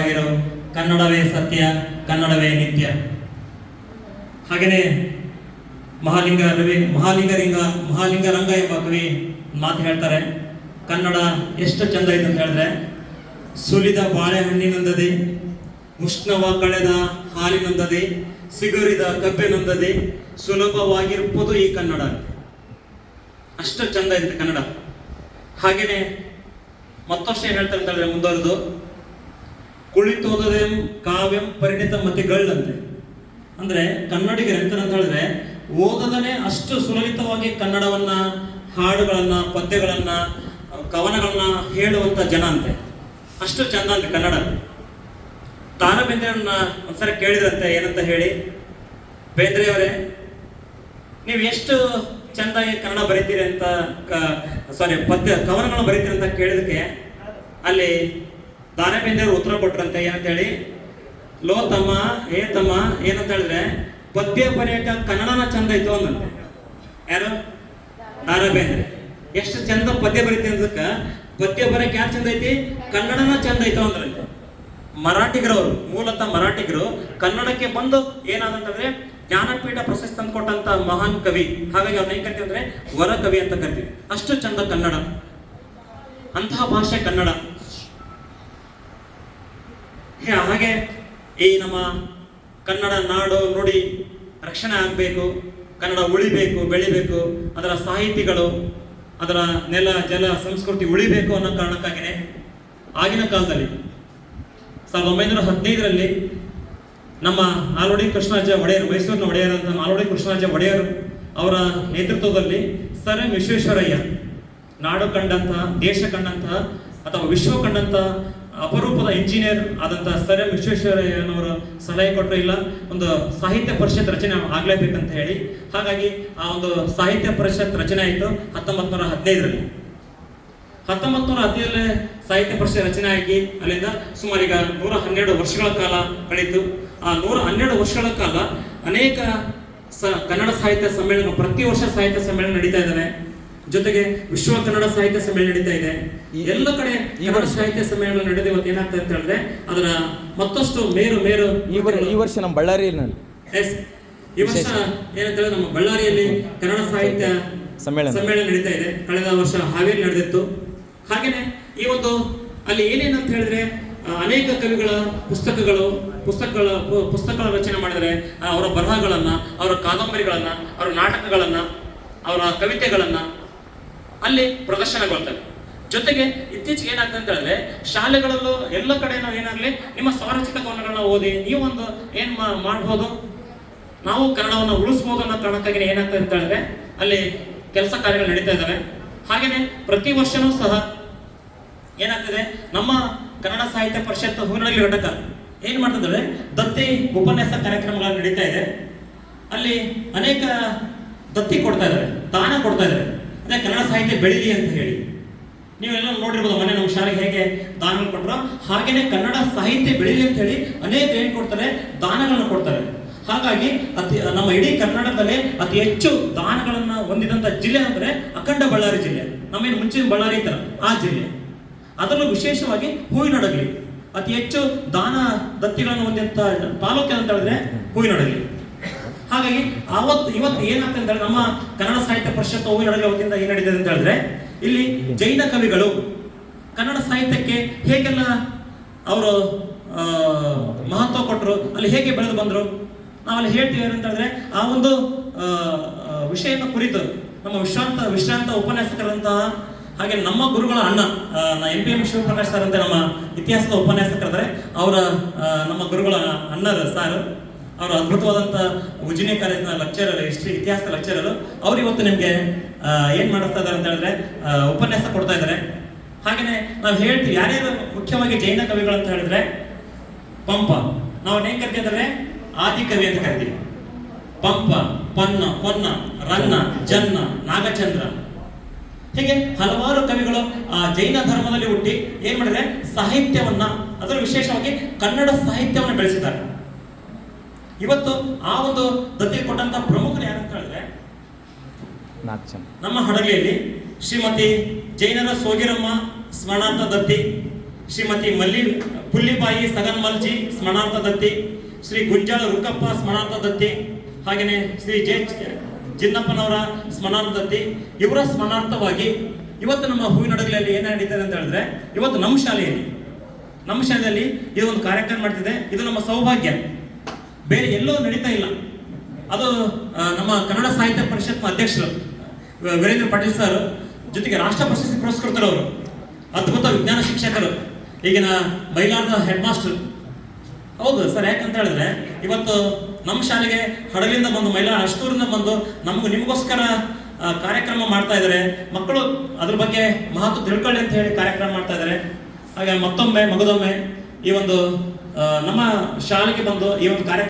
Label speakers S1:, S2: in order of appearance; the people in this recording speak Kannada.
S1: ಘೋಷವಾಗಿರೋ ಕನ್ನಡವೇ ಸತ್ಯ, ಕನ್ನಡವೇ ನಿತ್ಯ. ಹಾಗೆಯೇ ಮಹಾಲಿಂಗರಂಗ ಎಂಬ ಕವಿ ಮಾತು ಹೇಳ್ತಾರೆ, ಕನ್ನಡ ಎಷ್ಟು ಚಂದ ಇದೆ ಅಂತ ಹೇಳಿದ್ರೆ, ಸುಲಿದ ಬಾಳೆಹಣ್ಣಿನಂದದೆ, ಉಷ್ಣವ ಕಳೆದ ಹಾಲಿನಂದದೆ, ಸಿಗುರಿದ ಕಬ್ಬಿನಂದದೆ, ಸುಲಭವಾಗಿರ್ಬೋದು ಈ ಕನ್ನಡ. ಅಷ್ಟು ಚಂದ ಇದೆ ಕನ್ನಡ. ಹಾಗೇನೆ ಮತ್ತಷ್ಟು ಏನ್ ಹೇಳ್ತಾರೆ ಅಂತ ಹೇಳಿದ್ರೆ, ಮುಂದುವರೆದು ಕುಳಿತೋದದೆ ಕಾವ್ಯಂ ಪರಿಣಿತ ಮತಿಗಳಂತೆ. ಅಂದ್ರೆ ಕನ್ನಡಿಗರು ಎಂತ ಅಂತ ಹೇಳಿದ್ರೆ, ಓದದನೆ ಅಷ್ಟು ಸುಲಲಿತವಾಗಿ ಕನ್ನಡವನ್ನ, ಹಾಡುಗಳನ್ನ, ಪದ್ಯಗಳನ್ನ, ಕವನಗಳನ್ನ ಹೇಳುವಂತ ಜನ ಅಂತೆ. ಅಷ್ಟು ಚಂದ ಅಂತೆ ಕನ್ನಡ. ತಾನ ಬೇಂದ್ರೆಯವ್ರನ್ನ ಒಂದ್ಸರಿ ಕೇಳಿದ್ರಂತೆ, ಏನಂತ ಹೇಳಿ, ಬೇಂದ್ರೆಯವರೇ ನೀವು ಎಷ್ಟು ಚಂದಾಗಿ ಕನ್ನಡ ಬರೀತೀರಿ ಅಂತ, ಕವನಗಳನ್ನ ಬರೀತೀರಿ ಅಂತ ಕೇಳಿದಕ್ಕೆ ಅಲ್ಲಿ ದಾನ ಬೇಂದ್ರೆಯವರು ಉತ್ತರ ಕೊಟ್ರಂತೆ. ಏನಂತ ಹೇಳಿ, ಲೋ ತಮ್ಮ, ಏನಂತ ಹೇಳಿದ್ರೆ, ಪದ್ಯ ಬರೆಯಕ ಕನ್ನಡನ ಚಂದ ಇತ್ತು ಅಂದಂತೆ. ಯಾರು? ದಾನ ಬೇಂದ್ರೆ. ಎಷ್ಟು ಚಂದ ಪದ್ಯ ಬರೀತಿ ಅಂದಕ್ಕ, ಪದ್ಯ ಬರೆಯಕ್ ಯಾರು ಚಂದ ಐತಿ? ಕನ್ನಡನ ಚಂದ ಐತೋ ಅಂದ್ರಂತೆ. ಮರಾಠಿಗರವರು, ಮೂಲತಃ ಮರಾಠಿಗರು ಕನ್ನಡಕ್ಕೆ ಬಂದು ಏನಾದಂತಂದ್ರೆ ಜ್ಞಾನಪೀಠ ಪ್ರಶಸ್ತಿ ತಂದು ಕೊಟ್ಟಂತ ಮಹಾನ್ ಕವಿ. ಹಾಗಾಗಿ ಅವ್ರನ್ನ ಏನ್ ಕರಿತೀವಿ ಅಂದ್ರೆ ವರ ಕವಿ ಅಂತ ಕರಿತೀವಿ. ಅಷ್ಟು ಚಂದ ಕನ್ನಡ, ಅಂತಹ ಭಾಷೆ ಕನ್ನಡ. ಹಾಗೆ ಈ ನಮ್ಮ ಕನ್ನಡ ನಾಡು ನುಡಿ ರಕ್ಷಣೆ ಆಗಬೇಕು, ಕನ್ನಡ ಉಳಿಬೇಕು, ಬೆಳಿಬೇಕು, ಅದರ ಸಾಹಿತಿಗಳು, ಅದರ ನೆಲ ಜಲ ಸಂಸ್ಕೃತಿ ಉಳಿಬೇಕು ಅನ್ನೋ ಕಾರಣಕ್ಕಾಗಿಯೇ ಆಗಿನ ಕಾಲದಲ್ಲಿ 1915ರಲ್ಲಿ ನಮ್ಮ ಆಲೋಡಿ ಕೃಷ್ಣರಾಜ ಒಡೆಯರ್, ಮೈಸೂರಿನ ಒಡೆಯರ್ ಅಂತ ಆಲೋಡಿ ಕೃಷ್ಣರಾಜ ಒಡೆಯರ್ ಅವರ ನೇತೃತ್ವದಲ್ಲಿ ಸರ್ ಎಂ ವಿಶ್ವೇಶ್ವರಯ್ಯ, ನಾಡು ಕಂಡಂತಹ, ದೇಶ ಕಂಡಂತಹ ಅಥವಾ ವಿಶ್ವ ಕಂಡಂತಹ ಅಪರೂಪದ ಇಂಜಿನಿಯರ್ ಆದಂತಹ ಸರ್ ಎಂ ವಿಶ್ವೇಶ್ವರಯ್ಯನವರು ಸಲಹೆ ಕೊಟ್ಟರು, ಇಲ್ಲ ಒಂದು ಸಾಹಿತ್ಯ ಪರಿಷತ್ ರಚನೆ ಆಗ್ಲೇಬೇಕಂತ ಹೇಳಿ. ಹಾಗಾಗಿ ಆ ಒಂದು ಸಾಹಿತ್ಯ ಪರಿಷತ್ ರಚನೆ ಆಯಿತು 1915ರಲ್ಲಿ. 1915ರಲ್ಲಿ ಸಾಹಿತ್ಯ ಪರಿಷತ್ ರಚನೆ ಆಗಿ ಅಲ್ಲಿಂದ ಸುಮಾರು ಈಗ 112 ವರ್ಷಗಳ ಕಾಲ ಕಳೀತು. ಆ 112 ವರ್ಷಗಳ ಕಾಲ ಅನೇಕ ಕನ್ನಡ ಸಾಹಿತ್ಯ ಸಮ್ಮೇಳನ, ಪ್ರತಿ ವರ್ಷ ಸಾಹಿತ್ಯ ಸಮ್ಮೇಳನ ನಡೀತಾ ಇದ್ದಾವೆ. ಜೊತೆಗೆ ವಿಶ್ವ ಕನ್ನಡ ಸಾಹಿತ್ಯ ಸಮ್ಮೇಳನ ನಡೀತಾ ಇದೆ. ಎಲ್ಲ ಕಡೆ ಕನ್ನಡ ಸಾಹಿತ್ಯ ಸಮ್ಮೇಳನ ನಡೆದ ಇವತ್ತು ಏನಾಗ್ತದೆ ಅಂತ ಹೇಳಿದ್ರೆ, ಅದರ ಮತ್ತಷ್ಟು ಮೇರು
S2: ಈ ವರ್ಷ ನಮ್ಮ ಬಳ್ಳಾರಿಯಲ್ಲಿ
S1: ಈ ವರ್ಷ ಏನಂತೇಳಿದ್ರೆ ನಮ್ಮ ಬಳ್ಳಾರಿಯಲ್ಲಿ ಕನ್ನಡ ಸಾಹಿತ್ಯ ಸಮ್ಮೇಳನ ನಡೀತಾ ಇದೆ. ಕಳೆದ ವರ್ಷ ಹಾವೇರಿ ನಡೆದಿತ್ತು. ಹಾಗೇನೆ ಈ ಒಂದು ಅಲ್ಲಿ ಏನೇನಂತ ಹೇಳಿದ್ರೆ, ಅನೇಕ ಕವಿಗಳ ಪುಸ್ತಕಗಳ ರಚನೆ ಮಾಡಿದರೆ ಅವರ ಬರಹಗಳನ್ನ, ಅವರ ಕಾದಂಬರಿಗಳನ್ನ, ಅವರ ನಾಟಕಗಳನ್ನ, ಅವರ ಕವಿತೆಗಳನ್ನ ಅಲ್ಲಿ ಪ್ರದರ್ಶನಗೊಳ್ತವೆ. ಜೊತೆಗೆ ಇತ್ತೀಚೆಗೆ ಏನಾಗ್ತದೆ ಅಂತ ಹೇಳಿದ್ರೆ, ಶಾಲೆಗಳಲ್ಲೂ ಎಲ್ಲ ಕಡೆ ನಾವು ಏನಾಗ್ಲಿ ನಿಮ್ಮ ಸ್ವರಚಿತ ಕವನಗಳನ್ನ ಓದಿ ನೀವೊಂದು ಏನ್ ಮಾಡ್ಬೋದು, ನಾವು ಕನ್ನಡವನ್ನು ಉಳಿಸ್ಬೋದು ಅನ್ನೋ ಕಾರಣಕ್ಕಾಗಿ ಏನಾಗ್ತದೆ ಅಂತ ಹೇಳಿದ್ರೆ ಅಲ್ಲಿ ಕೆಲಸ ಕಾರ್ಯಗಳು ನಡೀತಾ ಇದ್ದಾವೆ. ಹಾಗೇನೆ ಪ್ರತಿ ವರ್ಷನೂ ಸಹ ಏನಾಗ್ತದೆ, ನಮ್ಮ ಕನ್ನಡ ಸಾಹಿತ್ಯ ಪರಿಷತ್ ಹೂವಿನಹಳ್ಳಿ ಘಟಕ ಏನ್ ಮಾಡ್ತಿದ್ದಾರೆ, ದತ್ತಿ ಉಪನ್ಯಾಸ ಕಾರ್ಯಕ್ರಮಗಳು ನಡೀತಾ ಇದೆ. ಅಲ್ಲಿ ಅನೇಕ ದತ್ತಿ ಕೊಡ್ತಾ ಇದ್ದಾರೆ, ದಾನ ಕೊಡ್ತಾ ಇದ್ದಾರೆ. ಅದೇ ಕನ್ನಡ ಸಾಹಿತ್ಯ ಬೆಳೀಲಿ ಅಂತ ಹೇಳಿ ನೀವೆಲ್ಲ ನೋಡಿರ್ಬೋದು, ಮನೆ ನಮ್ಮ ಶಾಲೆಗೆ ಹೇಗೆ ದಾನಗಳು ಕೊಟ್ಟರು, ಹಾಗೇನೆ ಕನ್ನಡ ಸಾಹಿತ್ಯ ಬೆಳೀಲಿ ಅಂತ ಹೇಳಿ ಅನೇಕ ಏನ್ ಕೊಡ್ತಾರೆ, ದಾನಗಳನ್ನ ಕೊಡ್ತಾರೆ. ಹಾಗಾಗಿ ನಮ್ಮ ಇಡೀ ಕರ್ನಾಟಕದಲ್ಲಿ ಅತಿ ಹೆಚ್ಚು ದಾನಗಳನ್ನ ಹೊಂದಿದಂತ ಜಿಲ್ಲೆ ಅಂದ್ರೆ ಅಖಂಡ ಬಳ್ಳಾರಿ ಜಿಲ್ಲೆ. ನಮ್ಮೇನು ಮುಂಚಿನ ಬಳ್ಳಾರಿ ಇತ್ತಲ್ಲ ಆ ಜಿಲ್ಲೆ. ಅದರಲ್ಲೂ ವಿಶೇಷವಾಗಿ ಹೂವಿನಹಡಗಲಿ ಅತಿ ಹೆಚ್ಚು ದಾನ ದತ್ತಿಗಳನ್ನು ಹೊಂದಿದಂತ ತಾಲೂಕು ಅಂತ ಹೇಳಿದ್ರೆ ಹೂವಿನಹಡಗಲಿ. ಹಾಗಾಗಿ ಇವತ್ತು ಏನಾಗ್ತದೆ ಅಂತ ಹೇಳಿದ್ರೆ, ನಮ್ಮ ಕನ್ನಡ ಸಾಹಿತ್ಯ ಪರಿಷತ್ ಹೂವಿನಹಡಗಲಿ ವತಿಯಿಂದ ಏನ್ ನಡೀತದೆ ಅಂತ ಹೇಳಿದ್ರೆ, ಇಲ್ಲಿ ಜೈನ ಕವಿಗಳು ಕನ್ನಡ ಸಾಹಿತ್ಯಕ್ಕೆ ಹೇಗೆಲ್ಲ ಅವರು ಮಹತ್ವ ಕೊಟ್ಟರು, ಅಲ್ಲಿ ಹೇಗೆ ಬೆಳೆದು ಬಂದರು, ನಾವಲ್ಲಿ ಹೇಳ್ತೀವಿ ಅಂತ ಹೇಳಿದ್ರೆ, ಆ ಒಂದು ವಿಷಯದ ಕುರಿತು ನಮ್ಮ ವಿಶ್ರಾಂತ ಉಪನ್ಯಾಸಕರಂತಹ, ಹಾಗೆ ನಮ್ಮ ಗುರುಗಳ ಅಣ್ಣ NPM ಶಿವಪ್ರಕಾಶ್ ಸರ್ ಅಂತ ನಮ್ಮ ಇತಿಹಾಸದ ಉಪನ್ಯಾಸಕರಿದ್ದಾರೆ. ಅವರ ನಮ್ಮ ಗುರುಗಳ ಅಣ್ಣರು ಸಾರ್, ಅವರು ಅದ್ಭುತವಾದಂಥ ಉಜಿನಿ ಕಾಲೇಜಿನ ಲೆಕ್ಚರರ್, ಇತಿಹಾಸದ ಲೆಕ್ಚರರು. ಅವ್ರು ಇವತ್ತು ನಿಮಗೆ ಏನ್ ಮಾಡಿಸ್ತಾ ಇದ್ದಾರೆ ಅಂತ ಹೇಳಿದ್ರೆ ಉಪನ್ಯಾಸ ಕೊಡ್ತಾ ಇದ್ದಾರೆ. ಹಾಗೇನೆ ನಾವು ಹೇಳ್ತೀವಿ ಯಾರ್ಯಾರು ಮುಖ್ಯವಾಗಿ ಜೈನ ಕವಿಗಳು ಅಂತ ಹೇಳಿದ್ರೆ, ಪಂಪ ನಾವು ಏನ್ ಕರಿತಿದ್ದಾರೆ, ಆದಿಕವಿ ಅಂತ ಕರಿತೀವಿ. ಪಂಪ, ಪೊನ್ನ, ರನ್ನ, ಜನ್ನ, ನಾಗಚಂದ್ರ, ಹೀಗೆ ಹಲವಾರು ಕವಿಗಳು ಆ ಜೈನ ಧರ್ಮದಲ್ಲಿ ಹುಟ್ಟಿ ಏನ್ ಮಾಡಿದ್ರೆ ಸಾಹಿತ್ಯವನ್ನ, ಅದರ ವಿಶೇಷವಾಗಿ ಕನ್ನಡ ಸಾಹಿತ್ಯವನ್ನು ಬೆಳೆಸಿದ್ದಾರೆ. ಇವತ್ತು ಆ ಒಂದು ದತ್ತಿ ಕೊಟ್ಟಂತ ಪ್ರಮುಖರು ಯಾರಂತ ಹೇಳಿದ್ರೆ, ನಮ್ಮ ಹಡಗಲಿಯಲ್ಲಿ ಶ್ರೀಮತಿ ಜೈನರ ಸೋಗಿರಮ್ಮ ಸ್ಮರಣಾರ್ಥ ದತ್ತಿ, ಶ್ರೀಮತಿ ಪುಲ್ಲಿಬಾಯಿ ಸಗನ್ಮಲ್ಜಿ ಸ್ಮರಣಾರ್ಥ ದತ್ತಿ, ಶ್ರೀ ಗುಂಜಾಳ ರುಕ್ಕಪ್ಪ ಸ್ಮರಣಾರ್ಥ ದತ್ತಿ, ಹಾಗೆಯೇ ಶ್ರೀ ಜಿನ್ನಪ್ಪನವರ ಸ್ಮರಣಾರ್ಥ ದತ್ತಿ, ಇವರ ಸ್ಮರಣಾರ್ಥವಾಗಿ ಇವತ್ತು ನಮ್ಮ ಹೂವಿನಡಗಲಿಯಲ್ಲಿ ಏನು ನಡೀತದೆ ಅಂತ ಹೇಳಿದ್ರೆ, ಇವತ್ತು ನಮ್ಮ ಶಾಲೆಯಲ್ಲಿ ಇದು ಒಂದು ಕಾರ್ಯಕ್ರಮ ಮಾಡ್ತಿದೆ. ಇದು ನಮ್ಮ ಸೌಭಾಗ್ಯ, ಬೇರೆ ಎಲ್ಲೋ ನಡೀತಾ ಇಲ್ಲ. ಅದು ನಮ್ಮ ಕನ್ನಡ ಸಾಹಿತ್ಯ ಪರಿಷತ್ ಅಧ್ಯಕ್ಷರು ವೀರೇಂದ್ರ ಪಾಟೀಲ್ ಸರ್, ಜೊತೆಗೆ ರಾಷ್ಟ್ರ ಪ್ರಶಸ್ತಿ ಪುರಸ್ಕೃತರು, ಅವರು ಅದ್ಭುತ ವಿಜ್ಞಾನ ಶಿಕ್ಷಕರು, ಈಗಿನ ಮೈಲಾರದ ಹೆಡ್ ಮಾಸ್ಟರ್. ಹೌದು ಸರ್, ಯಾಕಂತ ಹೇಳಿದ್ರೆ ಇವತ್ತು ನಮ್ಮ ಶಾಲೆಗೆ ಹಡಲಿಂದ ಬಂದು ಅಷ್ಟೂರಿಂದ ಬಂದು ನಿಮಗೋಸ್ಕರ ಕಾರ್ಯಕ್ರಮ ಮಾಡ್ತಾ ಇದ್ದಾರೆ. ಮಕ್ಕಳು ಅದ್ರ ಬಗ್ಗೆ ಮಹತ್ವ ತಿಳ್ಕೊಳ್ಳಿ ಅಂತ ಹೇಳಿ ಕಾರ್ಯಕ್ರಮ ಮಾಡ್ತಾ ಇದ್ದಾರೆ. ಹಾಗೆ ಮಗದೊಮ್ಮೆ ಈ ಒಂದು ನಮ್ಮ ಶಾಲೆಗೆ ಬಂದು ಈ ಒಂದು ಕಾರ್ಯಕ್ರಮ